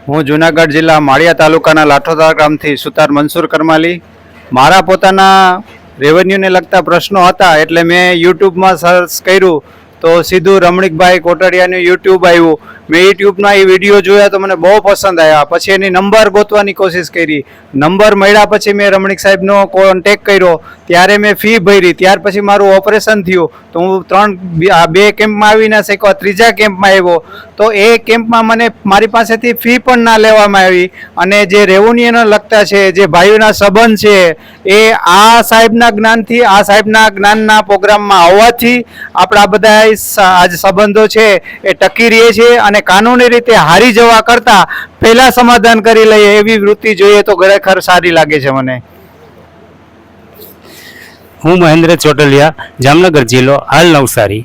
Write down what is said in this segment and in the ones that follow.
હું જુનાગઢ જિલ્લા માળિયા તાલુકાના લાઠોદરા ગામથી સુતાર મનસુર કરમાલી. મારા પોતાના રેવન્યુને લગતા પ્રશ્નો હતા એટલે મેં યુટ્યુબમાં સર્ચ કર્યું તો સીધું રમણીકભાઈ કોટડિયાનું યુટ્યુબ આવ્યું. મેં યુટ્યુબના એ વિડીયો જોયા તો મને બહુ પસંદ આવ્યા. પછી એની નંબર ગોતવાની કોશિશ કરી. નંબર મળ્યા પછી મેં રમણીક સાહેબનો કોન્ટેક કર્યો. ત્યારે મેં ફી ભરી. ત્યાર પછી મારું ઓપરેશન થયું તો હું બે કેમ્પમાં આવી ના શક્યો. ત્રીજા કેમ્પમાં આવ્યો તો એ કેમ્પમાં મને મારી પાસેથી ફી પણ ના લેવામાં આવી. અને જે રેવન્યુને લગતા છે, જે ભાઈઓના સંબંધ છે, એ આ સાહેબના જ્ઞાનથી, આ સાહેબના જ્ઞાનના પ્રોગ્રામમાં આવવાથી આપણા બધા આજ સંબંધો છે એ ટકી રહે છે. અને કાનૂની રીતે હારી જવા કરતાં પહેલાં સમાધાન કરી લઈએ એવી વૃત્તિ જોઈએ તો ખરેખર સારી લાગે છે મને. હું મહેન્દ્ર ચોટલિયા, જામનગર જિલ્લો, હાલ નવસારી.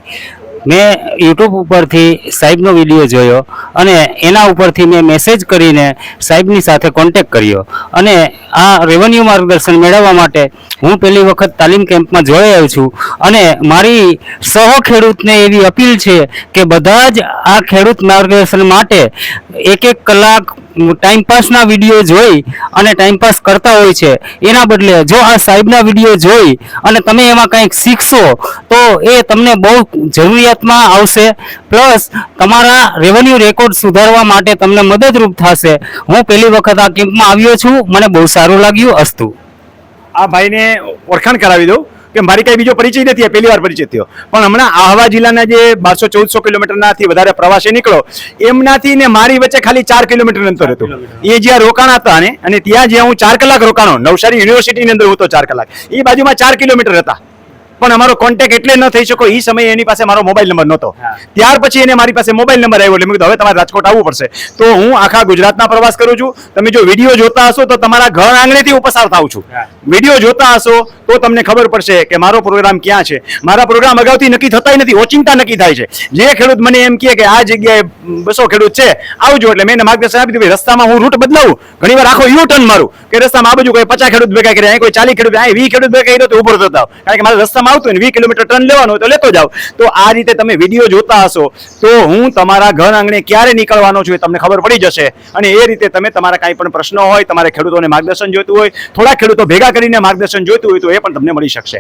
મેં યુટ્યુબ ઉપરથી સાહેબનો વિડીયો જોયો અને એના ઉપરથી મેં મેસેજ કરીને સાહેબની સાથે કોન્ટેક કર્યો. અને આ રેવન્યુ માર્ગદર્શન મેળવવા માટે હું પહેલી વખત તાલીમ કેમ્પમાં જોડાયો છું. અને મારી સહ ખેડૂતને એવી અપીલ છે કે બધા જ આ ખેડૂત માર્ગદર્શન માટે 1-1 કલાક ટાઈમપાસના વિડીયો જોઈ અને ટાઈમપાસ કરતા હોય છે. એના બદલે જો આ સાહેબના વિડીયો જોઈ અને તમે એમાં કંઈક શીખશો તો એ તમને બહુ જરૂરિયાતમાં આવશે. પ્લસ તમારા રેવન્યુ રેકોર્ડ સુધારવા માટે તમને મદદરૂપ થશે. હું પહેલી વખત આ કેમ્પમાં આવ્યો છું, મને બહુ સારું લાગ્યું. અસ્તુ. આ ભાઈને ઓળખાણ કરાવી દઉં કે મારી કઈ બીજો પરિચય નથી, પહેલી વાર પરિચય થયો. પણ હમણાં આહવા જિલ્લાના જે 1200-1400 કિલોમીટરનાથી વધારે પ્રવાસે નીકળો એમનાથી ને મારી વચ્ચે ખાલી 4 કિલોમીટર અંતર હતું. એ જ્યાં રોકાણા હતા અને ત્યાં જ્યાં હું 4 કલાક રોકાણો, નવસારી યુનિવર્સિટીની અંદર હતો 4 કલાક, એ બાજુમાં 4 કિલોમીટર હતા. પણ અમારો કોન્ટેક્ટ એટલે ન થઈ શક્યો એ સમયે એની પાસે મારો મોબાઈલ નંબર નહોતો. ત્યાર પછી એને મારી પાસે મોબાઈલ નંબર આવ્યો એટલે મેં કીધું હવે તમારે રાજકોટ આવવું પડશે. તો હું આખા ગુજરાતના પ્રવાસ કરું છું. તમે જો વિડીયો જોતા હશો તો તમારા ઘર આંગણેથી હું પસાર થાઉં છું. વિડીયો જોતા હશો તો તમને ખબર પડશે કે મારો પ્રોગ્રામ ક્યાં છે. મારા પ્રોગ્રામ અગાઉથી નક્કી થતા નથી, ઓચિંતા નક્કી થાય છે. જે ખેડૂત મને એમ કહે કે આ જગ્યાએ 200 ખેડૂત છે આવજો, એટલે મેં એને માર્ગદર્શન આપી દીધું. રસ્તામાં હું રૂટ બદલાવું, ઘણી વાર આખો યુ ટર્ન મારું કે રસ્તામાં આ બાજુ કોઈ 50 ખેડૂત ભેગા કર્યા, કોઈ 40 ખેડૂત, 20 ખેડૂત ભેગા કર્યો તો ઉભો થતા, કારણ કે મારા રસ્તામાં આવતું ને 20 કિલોમીટર ટર્ન લેવાનું હોય તો લેતો જાવ. તો આ રીતે તમે વિડીયો જોતા હશો તો હું તમારા ઘર આંગણે ક્યારે નીકળવાનો છું એ તમને ખબર પડી જશે. અને એ રીતે તમે તમારા કાંઈ પણ પ્રશ્નો હોય, તમારે ખેડૂતોને માર્ગદર્શન જોઈતું હોય, થોડા ખેડૂતો ભેગા કરીને માર્ગદર્શન જોઈતું હોય તો એ પણ તમને મળી શકશે.